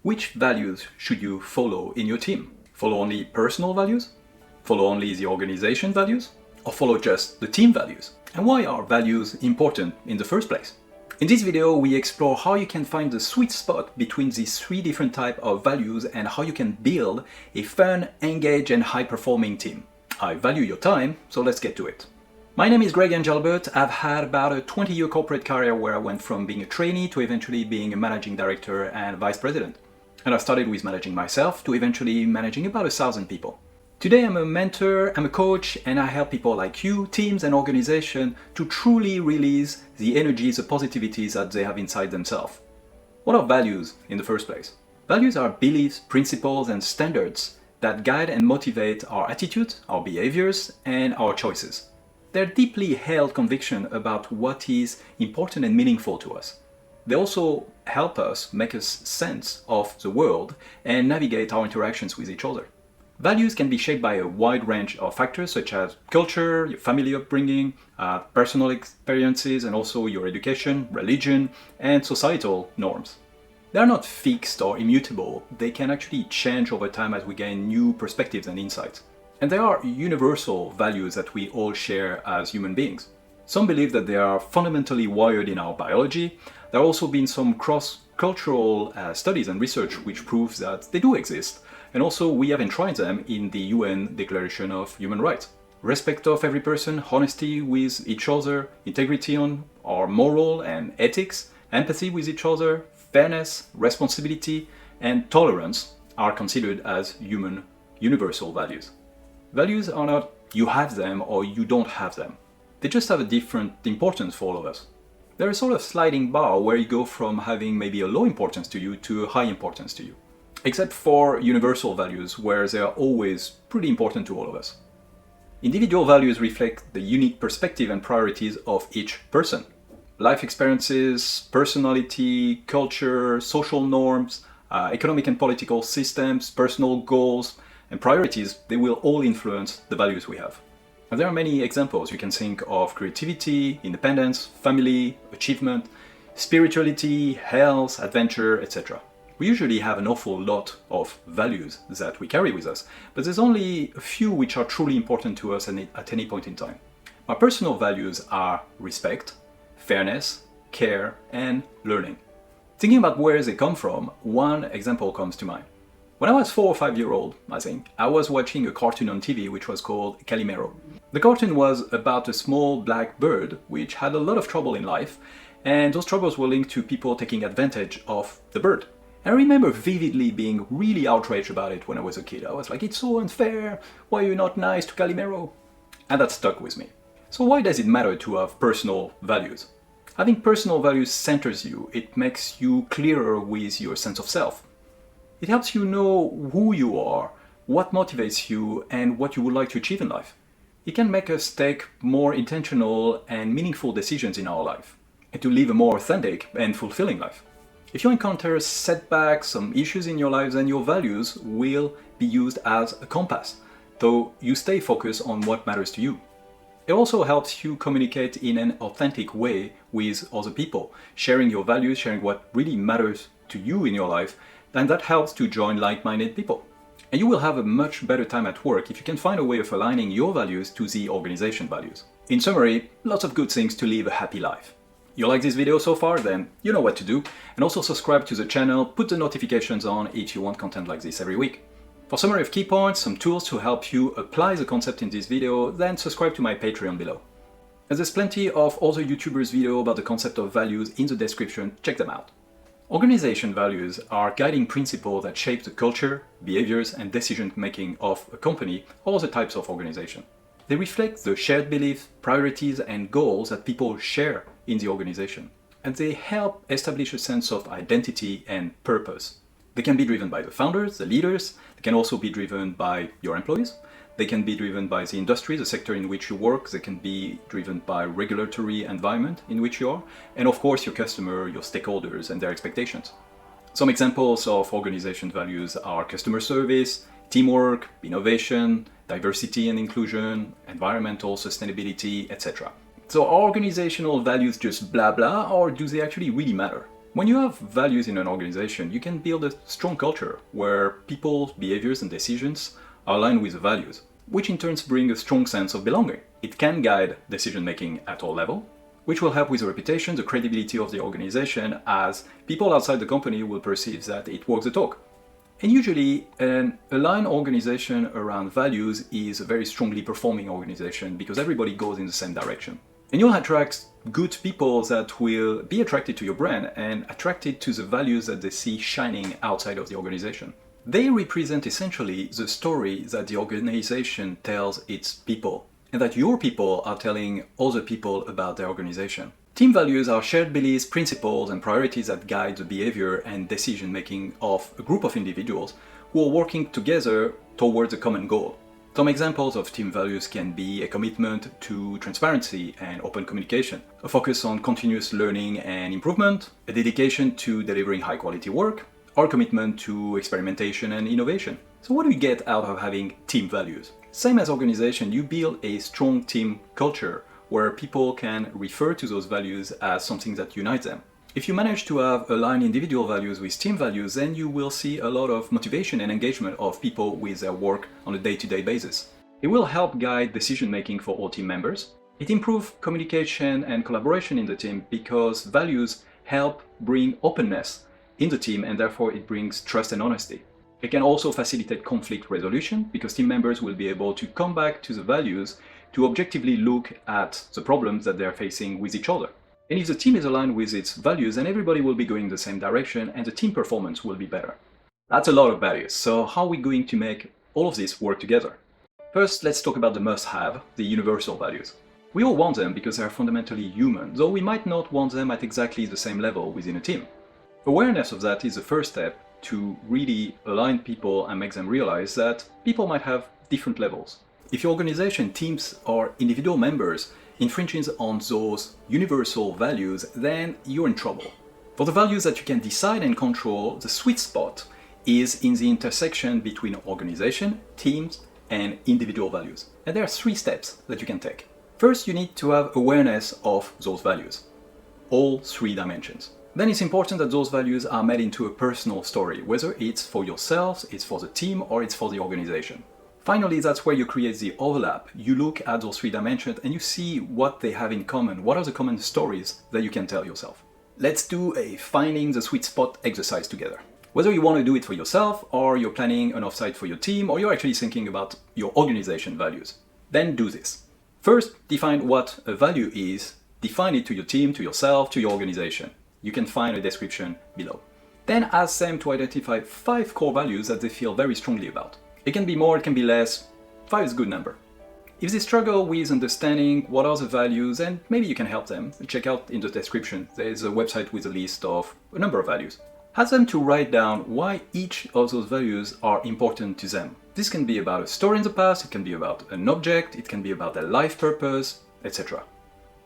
Which values should you follow in your team? Follow only personal values? Follow only the organization values? Or follow just the team values? And why are values important in the first place? In this video, we explore how you can find the sweet spot between these three different types of values and how you can build a fun, engaged, and high-performing team. I value your time, so let's get to it. My name is Greg Engelbert. I've had about a 20-year corporate career where I went from being a trainee to eventually being a managing director and vice president. And I started with managing myself to eventually managing about 1,000 people. Today I'm a mentor, I'm a coach, and I help people like you, teams and organizations to truly release the energies, the positivities that they have inside themselves. What are values in the first place? Values are beliefs, principles, and standards that guide and motivate our attitudes, our behaviors, and our choices. They're deeply held conviction about what is important and meaningful to us. They also help us make sense of the world and navigate our interactions with each other. Values can be shaped by a wide range of factors such as culture, your family upbringing, personal experiences, and also your education, religion, and societal norms. They are not fixed or immutable. They can actually change over time as we gain new perspectives and insights. And they are universal values that we all share as human beings. Some believe that they are fundamentally wired in our biology. There have also been some cross-cultural studies and research which proves that they do exist. And also we have enshrined them in the UN Declaration of Human Rights. Respect of every person, honesty with each other, integrity on our moral and ethics, empathy with each other, fairness, responsibility, and tolerance are considered as human universal values. Values are not you have them or you don't have them. They just have a different importance for all of us. They're a sort of sliding bar where you go from having maybe a low importance to you to a high importance to you. Except for universal values, where they are always pretty important to all of us. Individual values reflect the unique perspective and priorities of each person. Life experiences, personality, culture, social norms, economic and political systems, personal goals, and priorities, they will all influence the values we have. And there are many examples. You can think of creativity, independence, family, achievement, spirituality, health, adventure, etc. We usually have an awful lot of values that we carry with us, but there's only a few which are truly important to us at any point in time. My personal values are respect, fairness, care, and learning. Thinking about where they come from, one example comes to mind. When I was 4 or 5 years old, I think, I was watching a cartoon on TV which was called Calimero. The cartoon was about a small black bird which had a lot of trouble in life, and those troubles were linked to people taking advantage of the bird. I remember vividly being really outraged about it when I was a kid. I was like, it's so unfair, why are you not nice to Calimero? And that stuck with me. So why does it matter to have personal values? Having personal values centers you. It makes you clearer with your sense of self. It helps you know who you are, what motivates you, and what you would like to achieve in life. It can make us take more intentional and meaningful decisions in our life, and to live a more authentic and fulfilling life. If you encounter setbacks, some issues in your lives, then your values will be used as a compass, though you stay focused on what matters to you. It also helps you communicate in an authentic way with other people, sharing your values, sharing what really matters to you in your life, and that helps to join like-minded people. And you will have a much better time at work if you can find a way of aligning your values to the organization values. In summary, lots of good things to live a happy life. You like this video so far? Then you know what to do. And also subscribe to the channel, put the notifications on if you want content like this every week. For summary of key points, some tools to help you apply the concept in this video, then subscribe to my Patreon below. And there's plenty of other YouTubers' videos about the concept of values in the description, check them out. Organization values are guiding principles that shape the culture, behaviors, and decision-making of a company or other types of organization. They reflect the shared beliefs, priorities, and goals that people share in the organization, and they help establish a sense of identity and purpose. They can be driven by the founders, the leaders. They can also be driven by your employees. They can be driven by the industry, the sector in which you work. They can be driven by regulatory environment in which you are, and of course your customer, your stakeholders, and their expectations. Some examples of organization values are customer service, teamwork, innovation, diversity and inclusion, environmental sustainability, etc. So are organizational values just blah blah, or do they actually really matter? When you have values in an organization, you can build a strong culture where people's behaviors and decisions are aligned with the values, which in turn bring a strong sense of belonging. It can guide decision making at all levels, which will help with the reputation, the credibility of the organization, as people outside the company will perceive that it walks the talk. And usually, an aligned organization around values is a very strongly performing organization because everybody goes in the same direction. And you'll attract good people that will be attracted to your brand and attracted to the values that they see shining outside of the organization. They represent essentially the story that the organization tells its people, and that your people are telling other people about their organization. Team values are shared beliefs, principles, and priorities that guide the behavior and decision making of a group of individuals who are working together towards a common goal. Some examples of team values can be a commitment to transparency and open communication, a focus on continuous learning and improvement, a dedication to delivering high quality work, or a commitment to experimentation and innovation. So what do you get out of having team values? Same as organization, you build a strong team culture where people can refer to those values as something that unites them. If you manage to have aligned individual values with team values, then you will see a lot of motivation and engagement of people with their work on a day-to-day basis. It will help guide decision-making for all team members. It improves communication and collaboration in the team because values help bring openness in the team, and therefore it brings trust and honesty. It can also facilitate conflict resolution because team members will be able to come back to the values to objectively look at the problems that they're facing with each other. And if the team is aligned with its values, then everybody will be going the same direction and the team performance will be better. That's a lot of values, so how are we going to make all of this work together? First, let's talk about the must-have, the universal values. We all want them because they are fundamentally human, though we might not want them at exactly the same level within a team. Awareness of that is the first step to really align people and make them realize that people might have different levels. If your organization, teams, or individual members infringes on those universal values, then you're in trouble. For the values that you can decide and control, the sweet spot is in the intersection between organization, teams, and individual values. And there are 3 steps that you can take. First, you need to have awareness of those values, all 3 dimensions. Then it's important that those values are made into a personal story, whether it's for yourselves, it's for the team, or it's for the organization. Finally, that's where you create the overlap. You look at those 3 dimensions and you see what they have in common. What are the common stories that you can tell yourself? Let's do a finding the sweet spot exercise together. Whether you want to do it for yourself, or you're planning an offsite for your team, or you're actually thinking about your organization values, then do this. First, define what a value is. Define it to your team, to yourself, to your organization. You can find a description below. Then ask them to identify 5 core values that they feel very strongly about. It can be more, it can be less. 5 is a good number. If they struggle with understanding what are the values, and maybe you can help them, check out in the description. There's a website with a list of a number of values. Ask them to write down why each of those values are important to them. This can be about a story in the past, it can be about an object, it can be about their life purpose, etc.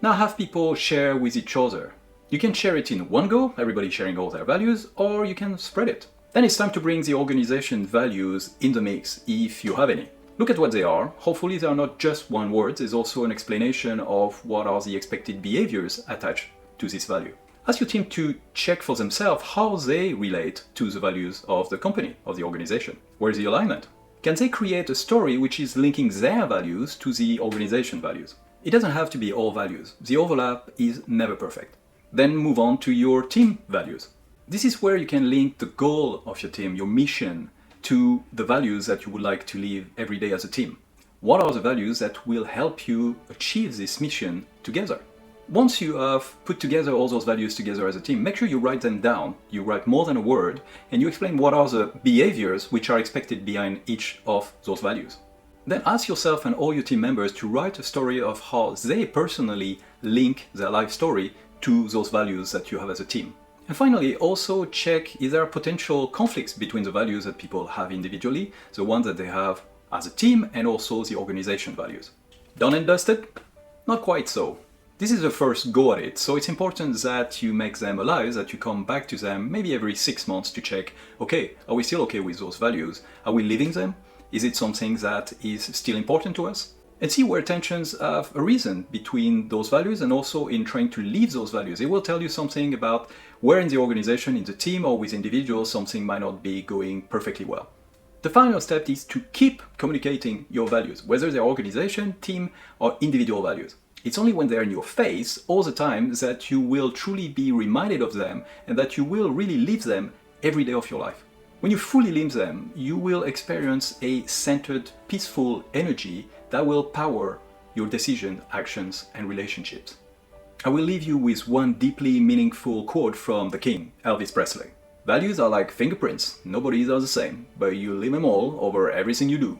Now have people share with each other. You can share it in one go, everybody sharing all their values, or you can spread it. Then it's time to bring the organization values in the mix, if you have any. Look at what they are. Hopefully they are not just one word, there's also an explanation of what are the expected behaviors attached to this value. Ask your team to check for themselves how they relate to the values of the company, of the organization. Where is the alignment? Can they create a story which is linking their values to the organization values? It doesn't have to be all values. The overlap is never perfect. Then move on to your team values. This is where you can link the goal of your team, your mission, to the values that you would like to live every day as a team. What are the values that will help you achieve this mission together? Once you have put together all those values together as a team, make sure you write them down. You write more than a word, and you explain what are the behaviors which are expected behind each of those values. Then ask yourself and all your team members to write a story of how they personally link their life story to those values that you have as a team. And finally, also check if there are potential conflicts between the values that people have individually, the ones that they have as a team, and also the organization values. Done and dusted? Not quite so. This is the first go at it, so it's important that you make them alive, that you come back to them maybe every 6 months to check, okay, are we still okay with those values? Are we living them? Is it something that is still important to us? and see where tensions have arisen between those values and also in trying to live those values. It will tell you something about where in the organization, in the team, or with individuals, something might not be going perfectly well. The final step is to keep communicating your values, whether they're organization, team, or individual values. It's only when they're in your face all the time that you will truly be reminded of them and that you will really live them every day of your life. When you fully live them, you will experience a centered, peaceful energy that will power your decisions, actions, and relationships. I will leave you with one deeply meaningful quote from the King, Elvis Presley. Values are like fingerprints. Nobody's are the same, but you leave them all over everything you do.